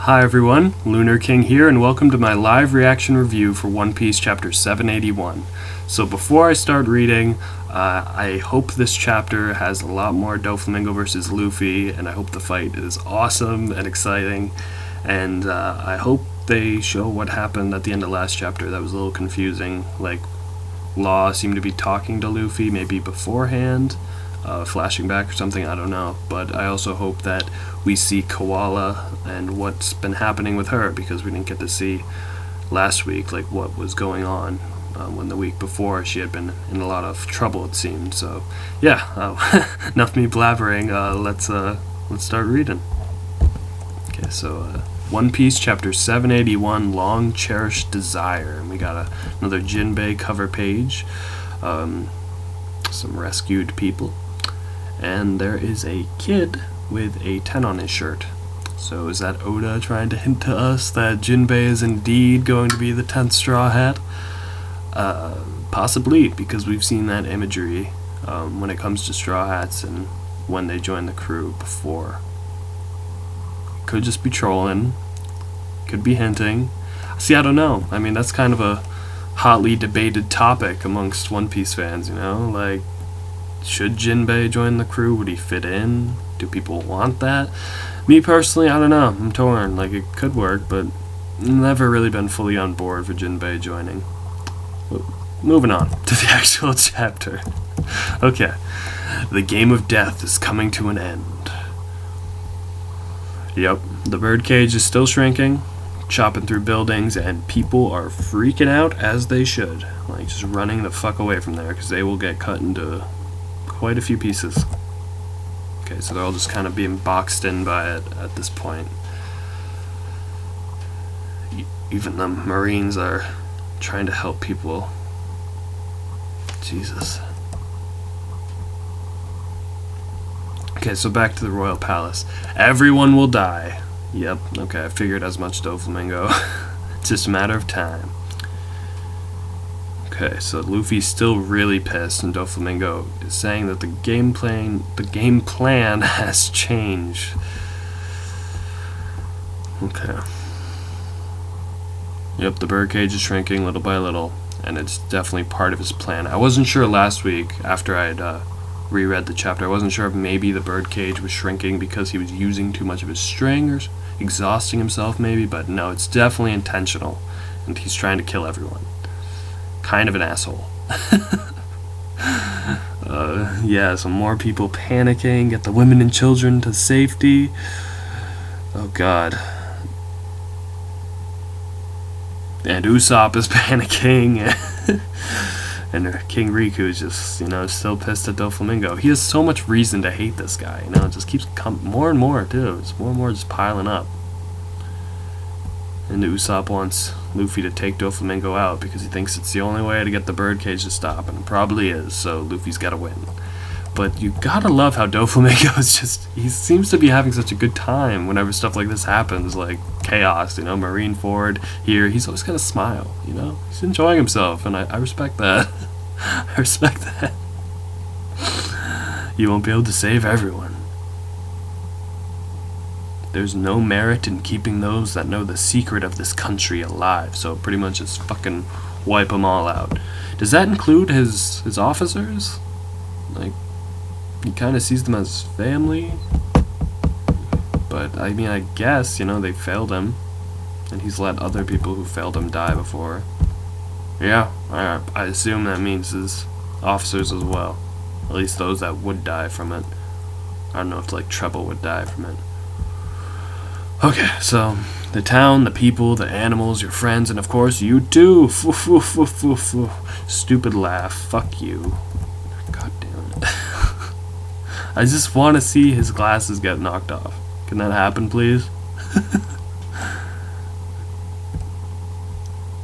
Hi everyone, Lunar King here, and welcome to my live reaction review for One Piece Chapter 781. So before I start reading, I hope this chapter has a lot more Doflamingo versus Luffy, and I hope the fight is awesome and exciting, and I hope they show what happened at the end of last chapter. That was a little confusing. Like, Law seemed to be talking to Luffy maybe beforehand, flashing back or something, I don't know. But I also hope that we see Koala and what's been happening with her, because we didn't get to see last week like what was going on when the week before she had been in a lot of trouble, it seemed. So yeah, enough me blabbering. Let's start reading. Okay, so One Piece Chapter 781, Long Cherished Desire, and we got another Jinbei cover page, some rescued people, and there is a kid with a 10 on his shirt. So is that Oda trying to hint to us that Jinbei is indeed going to be the 10th Straw Hat? Possibly, because we've seen that imagery when it comes to Straw Hats and when they join the crew before. Could just be trolling, could be hinting. See, I don't know. I mean, that's kind of a hotly debated topic amongst One Piece fans, you know? Like, should Jinbei join the crew? Would he fit in? Do people want that? Me personally, I don't know. I'm torn. Like, it could work, but never really been fully on board for Jinbei joining. But moving on to the actual chapter. Okay. The game of death is coming to an end. Yep, the birdcage is still shrinking, chopping through buildings, and people are freaking out as they should. Like, just running the fuck away from there, because they will get cut into quite a few pieces. Okay, so they're all just kind of being boxed in by it at this point. Even the Marines are trying to help people. Jesus. Okay, so back to the Royal Palace. Everyone will die. Yep, okay, I figured as much, Doflamingo. It's just a matter of time. Okay, so Luffy's still really pissed, and Doflamingo is saying that the game plan has changed. Okay. Yep, the birdcage is shrinking little by little, and it's definitely part of his plan. I wasn't sure last week, after I'd reread the chapter, I wasn't sure if maybe the birdcage was shrinking because he was using too much of his string or exhausting himself maybe, but no, it's definitely intentional, and he's trying to kill everyone. Kind of an asshole. Yeah, some more people panicking, get the women and children to safety. Oh god. And Usopp is panicking, and King Riku is just, still pissed at Doflamingo. He has so much reason to hate this guy, it just keeps more and more, too. It's more and more just piling up. And Usopp wants Luffy to take Doflamingo out because he thinks it's the only way to get the birdcage to stop, and it probably is, so Luffy's gotta win. But you gotta love how Doflamingo is just, he seems to be having such a good time whenever stuff like this happens, like chaos, Marineford here, he's always got a smile, he's enjoying himself, and I respect that. I respect that. You won't be able to save everyone. There's no merit in keeping those that know the secret of this country alive, so pretty much just fucking wipe them all out. Does that include his officers? Like, he kind of sees them as family, but I mean, I guess, they failed him, and he's let other people who failed him die before. Yeah, I assume that means his officers as well, at least those that would die from it. I don't know if, like, Trebol would die from it. Okay, so the town, the people, the animals, your friends, and of course you too. Stupid laugh. Fuck you. God damn it. I just want to see his glasses get knocked off. Can that happen, please?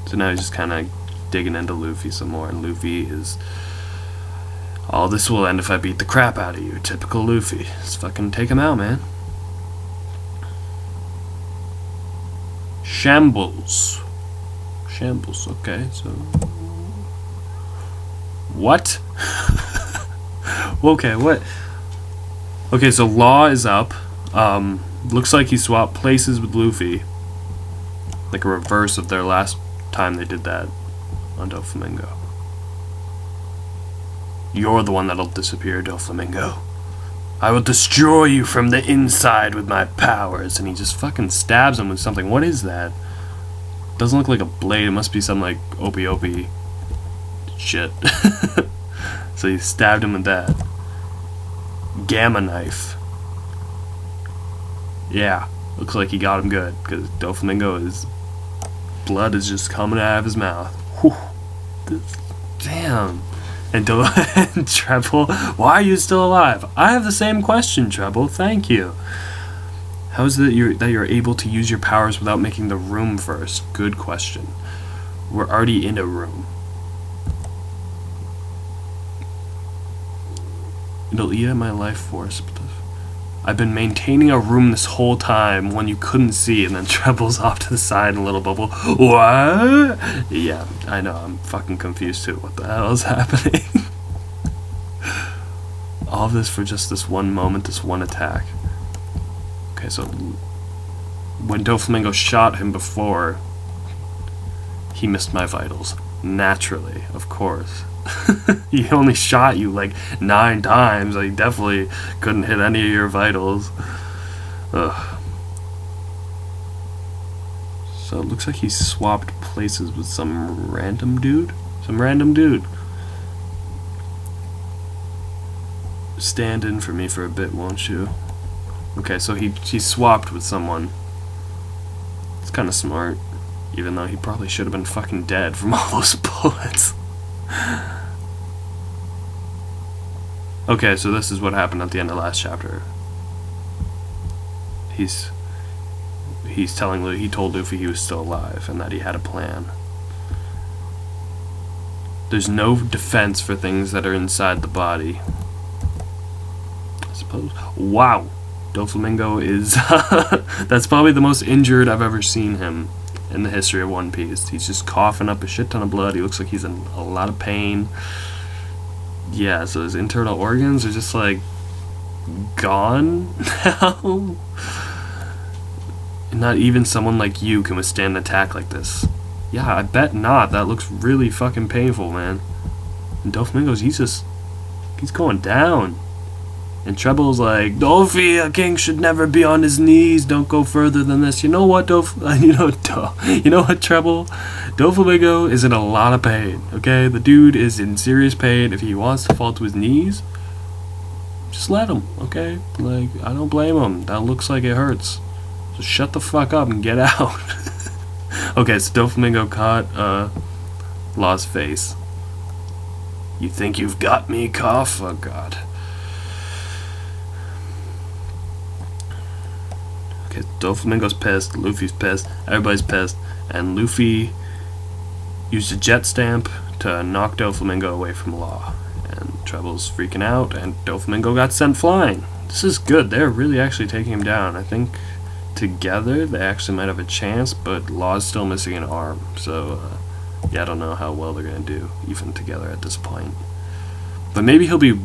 So now he's just kind of digging into Luffy some more, and Luffy is, all this will end if I beat the crap out of you. Typical Luffy. Just fucking take him out, man. Shambles. Shambles, okay, so... What? Okay, what? Okay, so Law is up. Looks like he swapped places with Luffy. Like a reverse of their last time they did that on Doflamingo. You're the one that'll disappear, Doflamingo. I will destroy you from the inside with my powers. And he just fucking stabs him with something. What is that? Doesn't look like a blade. It must be some like opie shit. So he stabbed him with that. Gamma knife. Yeah, looks like he got him good, because Doflamingo, blood is just coming out of his mouth. Whew. Damn. And Trebol, why are you still alive? I have the same question, Trebol. Thank you. How is it that you're able to use your powers without making the room first? Good question. We're already in a room. It'll eat at my life force. I've been maintaining a room this whole time when you couldn't see, and then Trebol's off to the side in a little bubble. What? Yeah, I know, I'm fucking confused too. What the hell is happening? All of this for just this one moment, this one attack. Okay, so when Doflamingo shot him before, he missed my vitals. Naturally, of course. He only shot you like 9 times. He definitely couldn't hit any of your vitals. Ugh. So it looks like he swapped places with some random dude. Stand in for me for a bit, won't you? Okay, so he swapped with someone. It's kind of smart, even though he probably should have been fucking dead from all those bullets. Okay, so this is what happened at the end of last chapter. He told Luffy he was still alive and that he had a plan. There's no defense for things that are inside the body, I suppose. Wow, Doflamingo is that's probably the most injured I've ever seen him in the history of One Piece. He's just coughing up a shit ton of blood. He looks like he's in a lot of pain. Yeah, so his internal organs are just like gone now. Not even someone like you can withstand an attack like this. Yeah, I bet not. That looks really fucking painful, man. And Doflamingo's, he's going down. And Trebol's like, Luffy, a king should never be on his knees. Don't go further than this. You know what, you know what, Trebol? Doflamingo is in a lot of pain, okay? The dude is in serious pain. If he wants to fall to his knees, just let him, okay? Like, I don't blame him. That looks like it hurts. So shut the fuck up and get out. Okay, so Doflamingo caught Law's face. You think you've got me, cough? Oh, God. Okay, Doflamingo's pissed, Luffy's pissed, everybody's pissed, and Luffy used a jet stamp to knock Doflamingo away from Law. And Trebol's freaking out, and Doflamingo got sent flying. This is good. They're really actually taking him down. I think together they actually might have a chance, but Law's still missing an arm. So, yeah, I don't know how well they're going to do, even together at this point. But maybe he'll be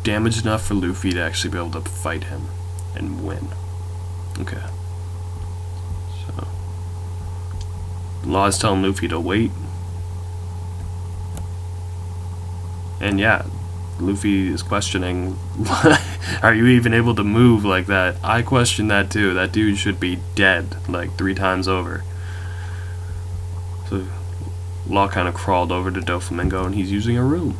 damaged enough for Luffy to actually be able to fight him and win. Okay. So, Law's telling Luffy to wait. And yeah, Luffy is questioning, are you even able to move like that? I question that too. That dude should be dead like 3 times over. So Law kind of crawled over to Doflamingo, and he's using a room.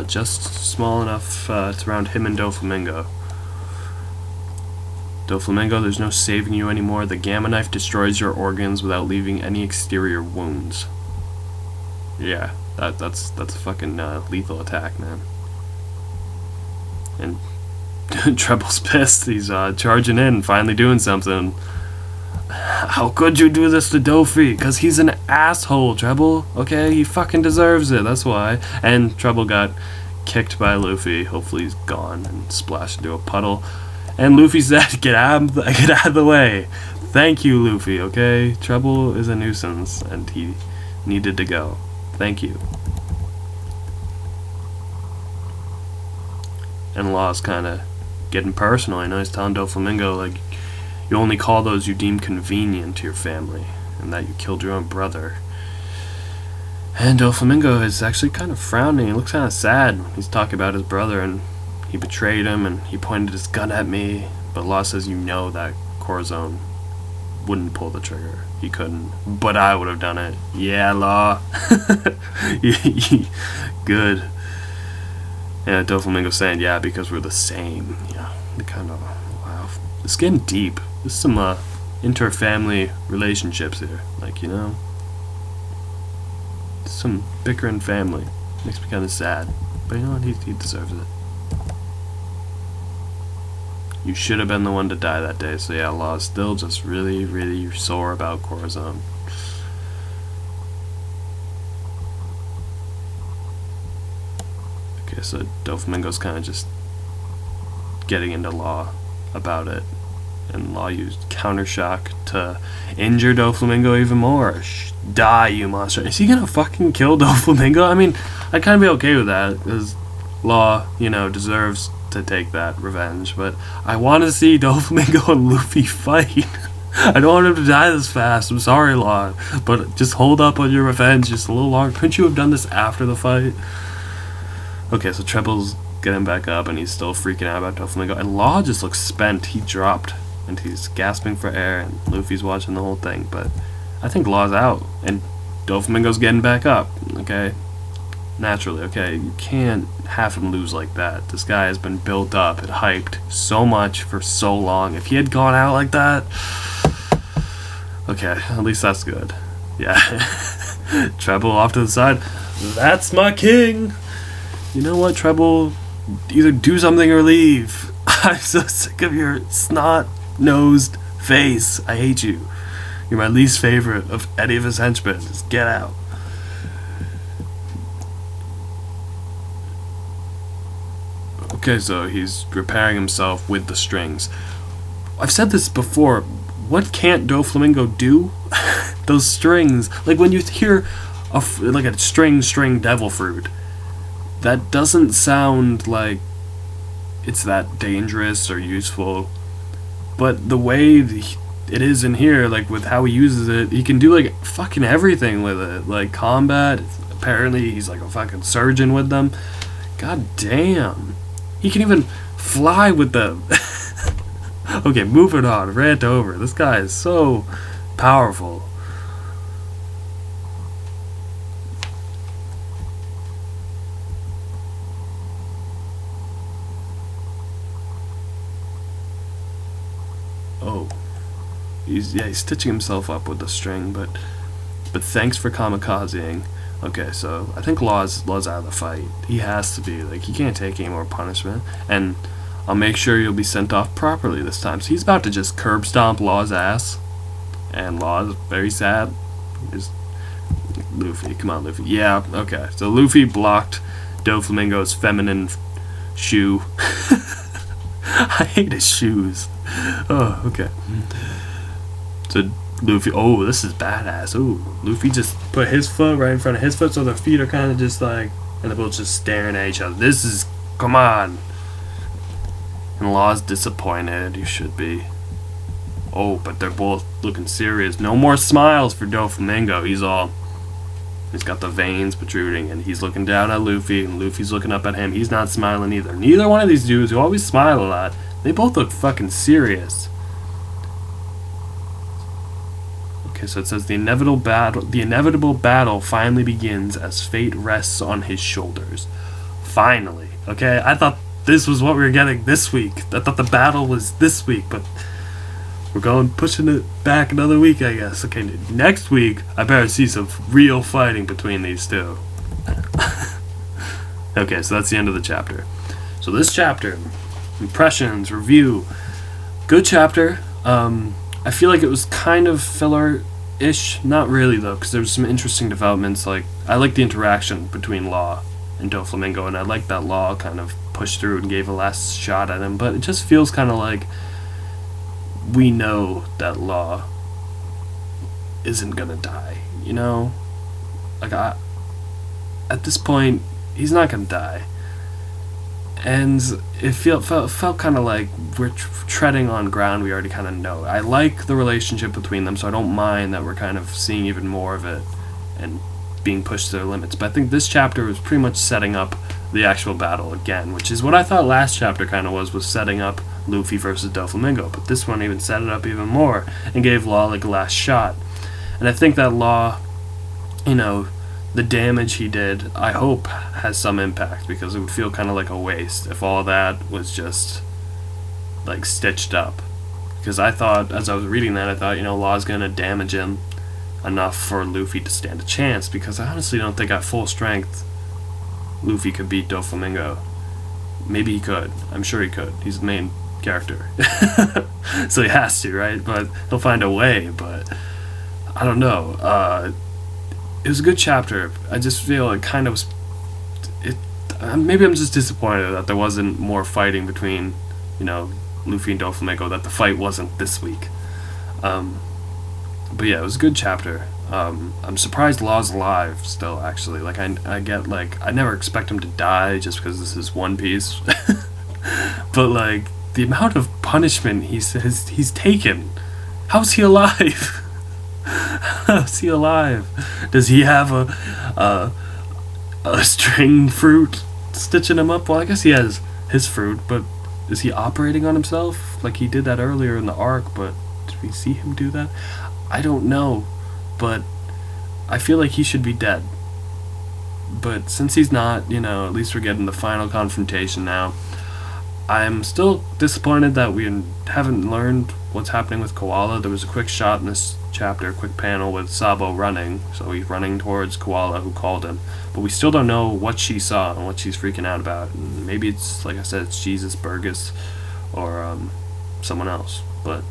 Just small enough to surround him and Doflamingo. Doflamingo, there's no saving you anymore. The gamma knife destroys your organs without leaving any exterior wounds. Yeah, that's a fucking lethal attack, man. And Trebol's pissed. He's charging in, finally doing something. How could you do this to Dofi? Because he's an asshole, Trebol. Okay, he fucking deserves it. That's why. And Trebol got kicked by Luffy. Hopefully he's gone and splashed into a puddle. And Luffy said, get out of the way. Thank you, Luffy, okay? Trebol is a nuisance, and he needed to go. Thank you. And Law's kind of getting personal. I know he's telling Doflamingo, like, You only call those you deem convenient to your family, and that you killed your own brother. And Doflamingo is actually kind of frowning. He looks kind of sad. He's talking about his brother, and he betrayed him, and he pointed his gun at me. But Law says, you know that Corazon wouldn't pull the trigger. He couldn't. But I would have done it. Yeah, Law. Good. Yeah, Doflamingo saying, yeah, because we're the same. Yeah, the kind of, wow. It's getting deep. There's some inter-family relationships here. Like, you know, some bickering family. Makes me kind of sad. But you know what? He deserves it. You should have been the one to die that day. So yeah, Law is still just really, really sore about Corazon. Okay, so Doflamingo's kind of just getting into Law about it. And Law used counter shock to injure Doflamingo even more. Die, you monster. Is he gonna fucking kill Doflamingo? I mean, I'd kind of be okay with that, because Law, you know, deserves to take that revenge. But I want to see Doflamingo and Luffy fight. I don't want him to die this fast. I'm sorry, Law. But just hold up on your revenge just a little longer. Couldn't you have done this after the fight? Okay, so Trebol's getting back up, and he's still freaking out about Doflamingo. And Law just looks spent. He dropped. And he's gasping for air, and Luffy's watching the whole thing, but I think Law's out, and Doflamingo's getting back up, okay? Naturally, okay? You can't have him lose like that. This guy has been built up and hyped so much for so long. If he had gone out like that, okay, at least that's good. Yeah. Trebol off to the side. That's my king! You know what, Trebol? Either do something or leave. I'm so sick of your snot-nosed face. I hate you. You're my least favorite of any of his henchmen. Just get out. Okay, so he's repairing himself with the strings. I've said this before. What can't Doflamingo do? Those strings. Like when you hear like a string devil fruit, that doesn't sound like it's that dangerous or useful. But the way it is in here, like with how he uses it, he can do like fucking everything with it. Like combat, apparently he's like a fucking surgeon with them. God damn. He can even fly with them. Okay, moving on, rant over. This guy is so powerful. Oh, he's stitching himself up with the string, but thanks for kamikazing. Okay, so I think Law's out of the fight. He has to be, like, he can't take any more punishment, and I'll make sure you'll be sent off properly this time. So he's about to just curb stomp Law's ass, and Law's very sad. Just Luffy, come on, Luffy. Yeah, okay. So Luffy blocked Doflamingo's feminine shoe. I hate his shoes. Oh, okay. So Luffy, oh, this is badass. Ooh, Luffy just put his foot right in front of his foot, so their feet are kind of just like, and they're both just staring at each other. This is, come on. And Law's disappointed. You should be. Oh, but they're both looking serious. No more smiles for Doflamingo. He's got the veins protruding, and he's looking down at Luffy, and Luffy's looking up at him. He's not smiling either. Neither one of these dudes who always smile a lot, they both look fucking serious. Okay, so it says the inevitable battle finally begins as fate rests on his shoulders. Finally. Okay, I thought this was what we were getting this week. I thought the battle was this week, but we're pushing it back another week, I guess. Okay, next week, I better see some real fighting between these two. Okay, so that's the end of the chapter. So this chapter, impressions, review, good chapter. I feel like it was kind of filler-ish. Not really, though, because there was some interesting developments. Like, I like the interaction between Law and Doflamingo, and I like that Law kind of pushed through and gave a last shot at him, but it just feels kind of like we know that Law isn't gonna die, you know? Like, at this point, he's not gonna die. and it felt kind of like we're treading on ground we already kind of know. I like the relationship between them, so I don't mind that we're kind of seeing even more of it and being pushed to their limits. But I think this chapter was pretty much setting up the actual battle again, which is what I thought last chapter kind of was setting up Luffy versus Doflamingo. But this one even set it up even more and gave Law like a last shot. And I think that Law, the damage he did, I hope has some impact, because it would feel kind of like a waste if all that was just like stitched up. Because I thought, as I was reading that, I thought, Law's gonna damage him enough for Luffy to stand a chance, because I honestly don't think at full strength Luffy could beat Doflamingo. Maybe he could. I'm sure he could. He's the main character. So he has to, right? But he'll find a way, but I don't know. It was a good chapter. I just feel it kind of was... maybe I'm just disappointed that there wasn't more fighting between, Luffy and Doflamingo, that the fight wasn't this week. But yeah, it was a good chapter. I'm surprised Law's alive still, actually. Like, I get, like, I never expect him to die just because this is One Piece. But, like, the amount of punishment he's taken. How's he alive? How's he alive? Does he have a string fruit stitching him up? Well, I guess he has his fruit, but is he operating on himself? Like he did that earlier in the arc, but did we see him do that? I don't know, but I feel like he should be dead. But since he's not, at least we're getting the final confrontation now. I'm still disappointed that we haven't learned what's happening with Koala. There was a quick shot in this chapter, a quick panel with Sabo running, so he's running towards Koala, who called him. But we still don't know what she saw and what she's freaking out about. And maybe it's, like I said, it's Jesus, Burgess, or someone else. But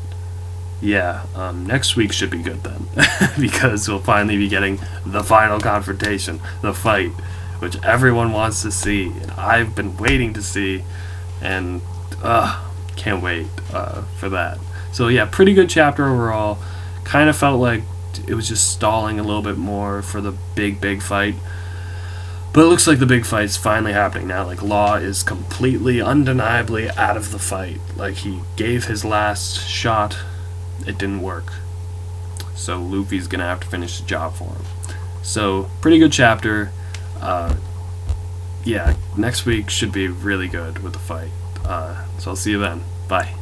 yeah, next week should be good then, because we'll finally be getting the final confrontation, the fight, which everyone wants to see, and I've been waiting to see, and can't wait for that. So yeah, pretty good chapter overall. Kind of felt like it was just stalling a little bit more for the big fight. But it looks like the big fight's finally happening now. Like, Law is completely, undeniably out of the fight. Like, he gave his last shot. It didn't work. So Luffy's gonna have to finish the job for him. So, pretty good chapter. Yeah, next week should be really good with the fight. So I'll see you then. Bye.